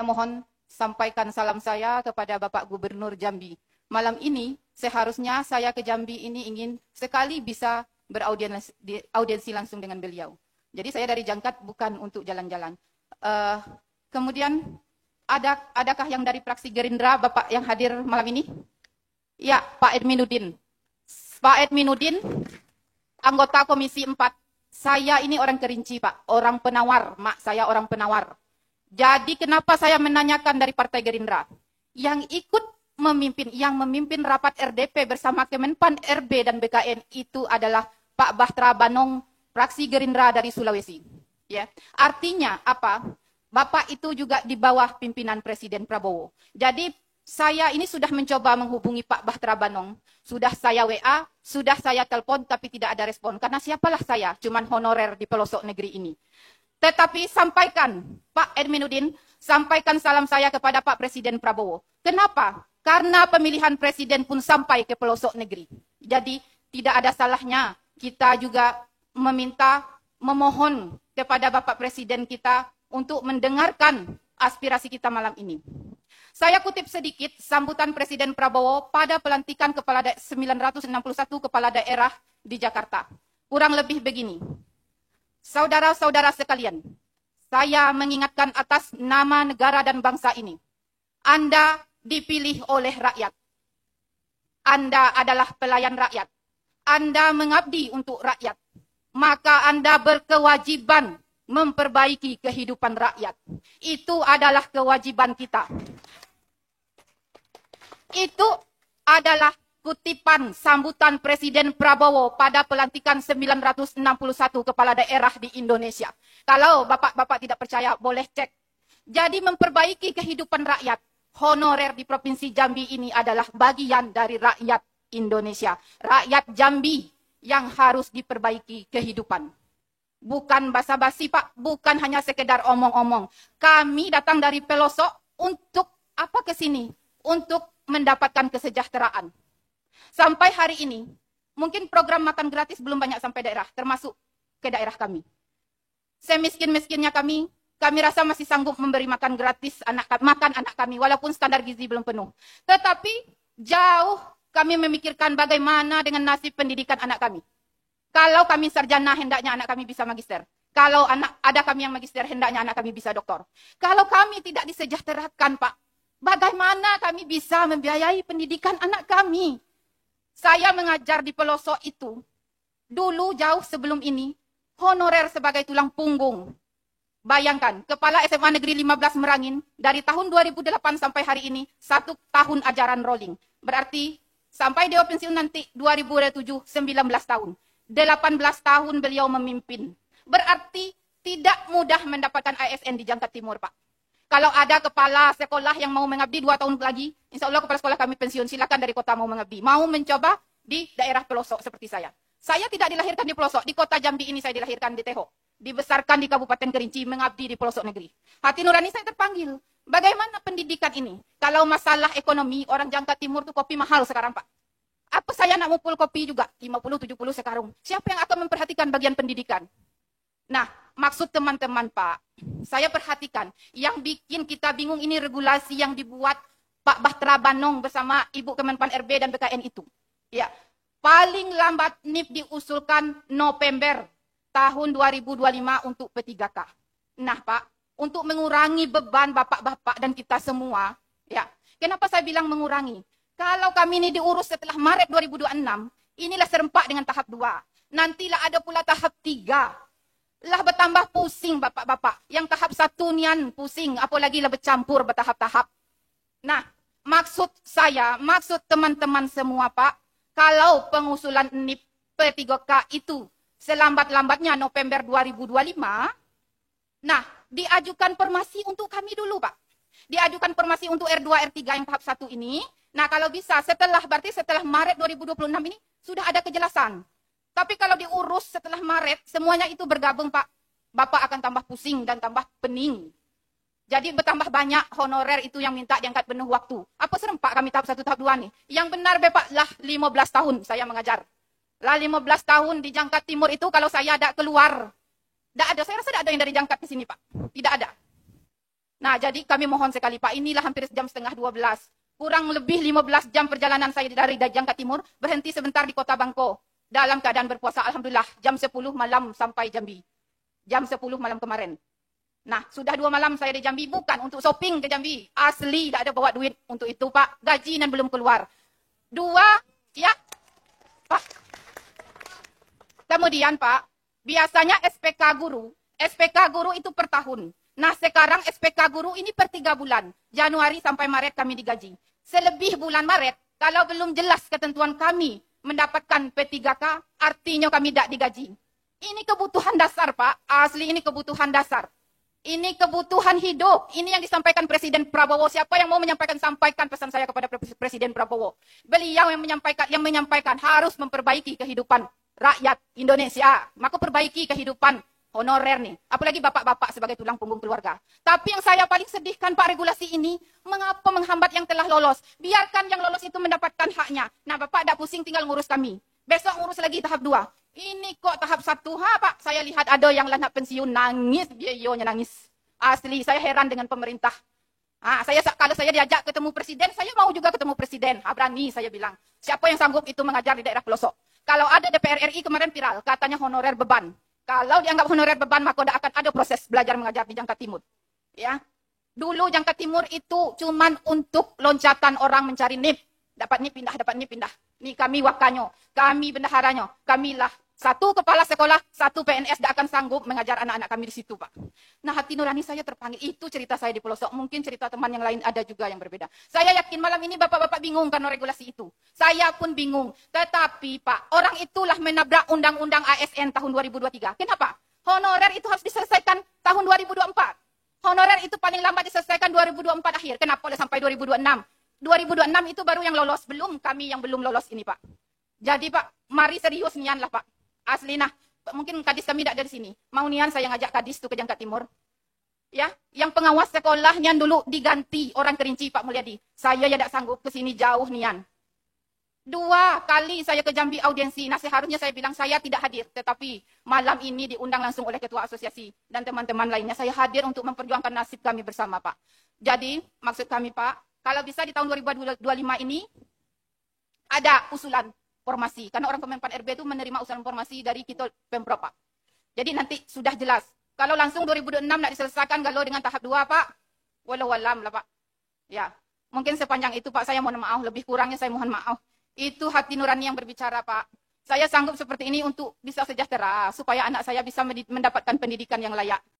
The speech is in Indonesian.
mohon sampaikan salam saya kepada Bapak Gubernur Jambi. Malam ini seharusnya saya ke Jambi ini ingin sekali bisa beraudiensi langsung dengan beliau. Jadi saya dari Jangkat bukan untuk jalan-jalan. Kemudian adakah yang dari fraksi Gerindra Bapak yang hadir malam ini? Ya, Pak Edminuddin. Pak Edminuddin, anggota Komisi 4. Saya ini orang Kerinci, Pak. Orang penawar. Mak saya orang penawar. Jadi kenapa saya menanyakan dari Partai Gerindra? Yang ikut memimpin rapat RDP bersama Kemenpan RB dan BKN itu adalah Pak Bahtera Banong, fraksi Gerindra dari Sulawesi. Ya. Artinya apa? Bapak itu juga di bawah pimpinan Presiden Prabowo. Jadi saya ini sudah mencoba menghubungi Pak Bahtera Banong. Sudah saya WA, sudah saya telepon, tapi tidak ada respon. Karena siapalah saya, cuman honorer di pelosok negeri ini. Tetapi sampaikan, Pak Edminuddin, sampaikan salam saya kepada Pak Presiden Prabowo. Kenapa? Karena pemilihan presiden pun sampai ke pelosok negeri. Jadi tidak ada salahnya kita juga memohon kepada Bapak Presiden kita untuk mendengarkan aspirasi kita malam ini. Saya kutip sedikit sambutan Presiden Prabowo pada pelantikan 961 kepala daerah di Jakarta. Kurang lebih begini. Saudara-saudara sekalian, saya mengingatkan atas nama negara dan bangsa ini. Anda dipilih oleh rakyat. Anda adalah pelayan rakyat. Anda mengabdi untuk rakyat. Maka Anda berkewajiban memperbaiki kehidupan rakyat. Itu adalah kewajiban kita. Itu adalah kutipan sambutan Presiden Prabowo pada pelantikan 961 kepala daerah di Indonesia. Kalau bapak-bapak tidak percaya, boleh cek. Jadi memperbaiki kehidupan rakyat, honorer di Provinsi Jambi ini adalah bagian dari rakyat Indonesia. Rakyat Jambi yang harus diperbaiki kehidupan. Bukan basa-basi, Pak. Bukan hanya sekedar omong-omong. Kami datang dari pelosok untuk apa ke sini? Untuk mendapatkan kesejahteraan. Sampai hari ini, mungkin program makan gratis belum banyak sampai daerah, termasuk ke daerah kami. Semiskin-miskinnya kami rasa masih sanggup memberi makan gratis makan anak kami, walaupun standar gizi belum penuh. Tetapi jauh kami memikirkan bagaimana dengan nasib pendidikan anak kami. Kalau kami sarjana, hendaknya anak kami bisa magister. Kalau ada kami yang magister, hendaknya anak kami bisa doktor. Kalau kami tidak disejahterakan, Pak, bagaimana kami bisa membiayai pendidikan anak kami? Saya mengajar di pelosok itu. Dulu jauh sebelum ini, honorer sebagai tulang punggung. Bayangkan, Kepala SMA Negeri 15 Merangin, dari tahun 2008 sampai hari ini, 1 tahun ajaran rolling. Berarti, sampai dia pensiun nanti, 2007, 19 tahun. 18 tahun beliau memimpin. Berarti, tidak mudah mendapatkan ASN di Jangkat Timur, Pak. Kalau ada kepala sekolah yang mau mengabdi 2 tahun lagi, insya Allah kepala sekolah kami pensiun, silakan dari kota mau mengabdi. Mau mencoba di daerah pelosok seperti saya. Saya tidak dilahirkan di pelosok, di kota Jambi ini saya dilahirkan di Teho. Dibesarkan di Kabupaten Kerinci, mengabdi di pelosok negeri. Hati nurani saya terpanggil. Bagaimana pendidikan ini? Kalau masalah ekonomi, orang Jangkat Timur tuh kopi mahal sekarang, Pak. Apa saya nak mupul kopi juga? 50-70 sekarang. Siapa yang akan memperhatikan bagian pendidikan? Nah, maksud teman-teman, Pak, saya perhatikan, yang bikin kita bingung ini regulasi yang dibuat Pak Bahtera Banong bersama Ibu Kemenpan RB dan BKN itu. Ya, paling lambat NIP diusulkan November tahun 2025 untuk P3K. Nah, Pak, untuk mengurangi beban bapak-bapak dan kita semua, ya, kenapa saya bilang mengurangi? Kalau kami ini diurus setelah Maret 2026, inilah serempak dengan tahap 2. Nantilah ada pula tahap 3. Lah bertambah pusing bapak-bapak. Yang tahap 1 nian pusing, apalagi lah bercampur bertahap-tahap. Nah, maksud saya, maksud teman-teman semua, Pak, kalau pengusulan NIP P3K itu selambat-lambatnya November 2025, nah, diajukan formasi untuk kami dulu, Pak. Diajukan formasi untuk R2, R3 yang tahap 1 ini. Nah, kalau bisa berarti setelah Maret 2026 ini sudah ada kejelasan. Tapi kalau diurus setelah Maret, semuanya itu bergabung, Pak. Bapak akan tambah pusing dan tambah pening. Jadi bertambah banyak honorer itu yang minta diangkat penuh waktu. Apa serempak kami tahap 1, tahap 2 nih? Yang benar, Bapak, lah 15 tahun saya mengajar. Lah 15 tahun di Jangkat Timur itu kalau saya ada keluar. Tidak ada, saya rasa tidak ada yang dari Jangkat ke sini, Pak. Tidak ada. Nah, jadi kami mohon sekali Pak, inilah hampir jam setengah 12. Kurang lebih 15 jam perjalanan saya dari Jangka Timur, berhenti sebentar di Kota Bangko. Dalam keadaan berpuasa, Alhamdulillah, jam 10 malam sampai Jambi. Jam 10 malam kemarin. Nah, sudah 2 malam saya di Jambi, bukan untuk shopping ke Jambi. Asli, tak ada bawa duit untuk itu Pak. Gaji dan belum keluar. 2, ya Pak. Kemudian Pak, biasanya SPK guru itu per tahun. Nah, sekarang SPK guru ini per 3 bulan. Januari sampai Maret kami digaji. Selebih bulan Maret, kalau belum jelas ketentuan kami mendapatkan P3K, artinya kami tidak digaji. Ini kebutuhan dasar, Pak. Asli ini kebutuhan dasar. Ini kebutuhan hidup. Ini yang disampaikan Presiden Prabowo. Siapa yang mau menyampaikan, sampaikan pesan saya kepada Presiden Prabowo. Beliau yang menyampaikan harus memperbaiki kehidupan rakyat Indonesia. Maka perbaiki kehidupan honorer nih. Apalagi bapak-bapak sebagai tulang punggung keluarga. Tapi yang saya paling sedihkan Pak, regulasi ini, mengapa menghambat yang telah lolos? Biarkan yang lolos itu mendapatkan haknya. Nah, Bapak tidak pusing tinggal ngurus kami. Besok ngurus lagi tahap 2. Ini kok tahap 1, Pak. Saya lihat ada yang nak pensiun nangis, biayanya nangis. Asli, saya heran dengan pemerintah. Kalau saya diajak ketemu presiden, saya mau juga ketemu presiden. Berani saya bilang. Siapa yang sanggup itu mengajar di daerah pelosok? Kalau ada DPR RI kemarin viral, katanya honorer beban. Kalau dianggap honorer beban, maka tidak akan ada proses belajar mengajar di Jangka Timur. Ya, dulu Jangka Timur itu cuman untuk loncatan orang mencari NIP. Dapat NIP pindah, dapat NIP pindah. Ini kami wakanyo, kami bendaharanya, kamilah 1 kepala sekolah, 1 PNS tidak akan sanggup mengajar anak-anak kami di situ, Pak. Nah, hati nurani saya terpanggil. Itu cerita saya di pelosok. Mungkin cerita teman yang lain ada juga yang berbeda. Saya yakin malam ini bapak-bapak bingung karena regulasi itu. Saya pun bingung. Tetapi, Pak, orang itulah menabrak Undang-Undang ASN tahun 2023. Kenapa? Honorer itu harus diselesaikan tahun 2024. Honorer itu paling lambat diselesaikan 2024 akhir. Kenapa boleh sampai 2026? 2026 itu baru yang lolos. Belum kami yang belum lolos ini, Pak. Jadi, Pak, mari serius nian lah, Pak. Asli nah, mungkin kadis kami tidak dari sini. Mau nian saya ngajak kadis tuh ke Jangka Timur. Ya, yang pengawas sekolah nian dulu diganti orang Kerinci, Pak Mulyadi. Saya ya tidak sanggup ke sini jauh nian. 2 kali saya ke Jambi audiensi. Nah, seharusnya saya bilang saya tidak hadir. Tetapi malam ini diundang langsung oleh Ketua Asosiasi dan teman-teman lainnya. Saya hadir untuk memperjuangkan nasib kami bersama, Pak. Jadi, maksud kami, Pak, kalau bisa di tahun 2025 ini ada usulan formasi. Karena orang Kemenpan RB itu menerima usulan formasi dari kita Pemprov, Pak. Jadi nanti sudah jelas. Kalau langsung 2026 nak diselesaikan kalau dengan tahap 2, Pak, walau alam lah, Pak. Ya, mungkin sepanjang itu, Pak, saya mohon maaf. Lebih kurangnya saya mohon maaf. Itu hati nurani yang berbicara, Pak. Saya sanggup seperti ini untuk bisa sejahtera, supaya anak saya bisa mendapatkan pendidikan yang layak.